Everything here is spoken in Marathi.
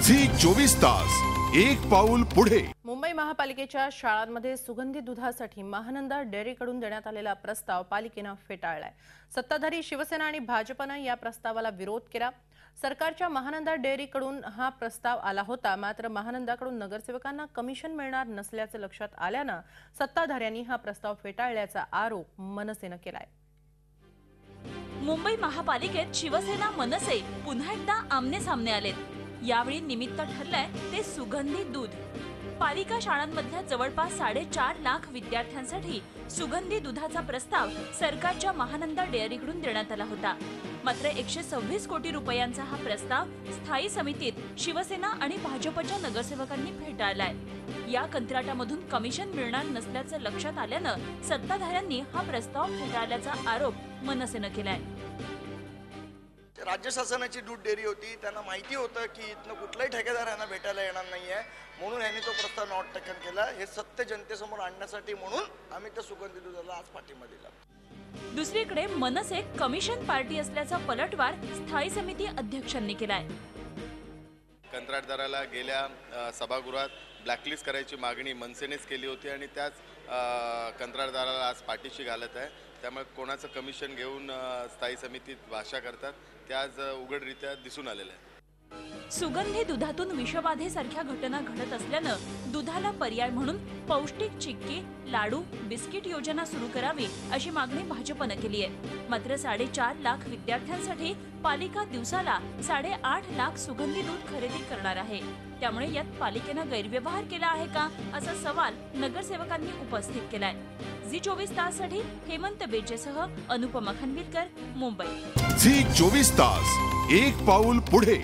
झी 24 तास एक पाऊल पुढे। मुंबई महापालिकेच्या शाळांमध्ये सुगंधी दुधासाठी महानंदा डेअरीकडून देण्यात आलेला प्रस्ताव पालिकेने फेटाळलाय। सत्ताधारी शिवसेना आणि भाजपने या प्रस्तावाला विरोध केला। सरकारच्या महानंदा डेअरीकडून हा प्रस्ताव आला होता, मात्र महानंदाकडून नगरसेवकांना कमिशन मिळणार नसल्याचे लक्षात आल्याने सत्ताधाऱ्यांनी हा प्रस्ताव फेटाळल्याचा आरोप मनसेने केलाय। मुंबई महापालिकेत शिवसेना मनसे पुन्हा एकदा आमने सामने आलेत। यावेळी निमित्त ठरलंय ते सुगंधी दूध। पालिका शाळांमधल्या जवळपास 4.5 लाख विद्यार्थ्यांसाठी सुगंधी दुधाचा प्रस्ताव सरकारच्या महानंदा डेअरीकडून देण्यात आला होता। मात्र 126 कोटी रुपयांचा हा प्रस्ताव स्थायी समितीत शिवसेना आणि भाजपच्या नगरसेवकांनी फेटाळलाय। या कंत्राटामधून कमिशन मिळणार नसल्याचं लक्षात आल्यानं सत्ताधाऱ्यांनी हा प्रस्ताव फेटाळल्याचा आरोप मनसेने केलाय। राज्य शासनाची दूध डेअरी होती, त्यांना माहिती होतं की इथनं कुठलाही ठेकेदार यांना भेटायला येणार नाहीये, म्हणून यांनी तो प्रस्ताव नॉट टेकन केला। हे सत्य जनतेसमोर आणण्यासाठी म्हणून आम्ही त्या सुगंधी दुधाला आज पाठिंबा दिला। दुसरीकडे मनसे कमिशन पार्टी असल्याचा पलटवार स्थायी समिती अध्यक्षांनी केलाय। कंत्राटदाराला गेल्या सभागृहात ब्लॅकलिस्ट करायची मागणी मनसेनेच केली होती आणि त्याच कंत्राटदाराला आज पाठीशी घालत आहे। त्यामुळे कोणाचं कमिशन घेऊन स्थायी समितीत भाषा करतात ते आज उघडरित्या दिसून आलेलं आहे। सुगंधी दुधातून विषबाधेसारख्या घटना घडत असल्यानं दुधाला पर्याय म्हणून पौष्टिक चिक्की, लाडू, बिस्किट योजना सुरू करावी अशी मागणी भाजपने केली आहे। मात्र 4.5 लाख विद्यार्थ्यांसाठी पालिका दिवसाला 8.5 लाख सुगंधी दूध खरेदी करणार आहे। त्यामुळे यात पालिकेने गैरव्यवहार केला आहे का असा सवाल नगरसेवकांनी उपस्थित केलाय। झी 24 ताससाठी हेमंत बेजेसह अनुपमा खनविलकर, मुंबई। झी 24 तास एक पाऊल पुढे।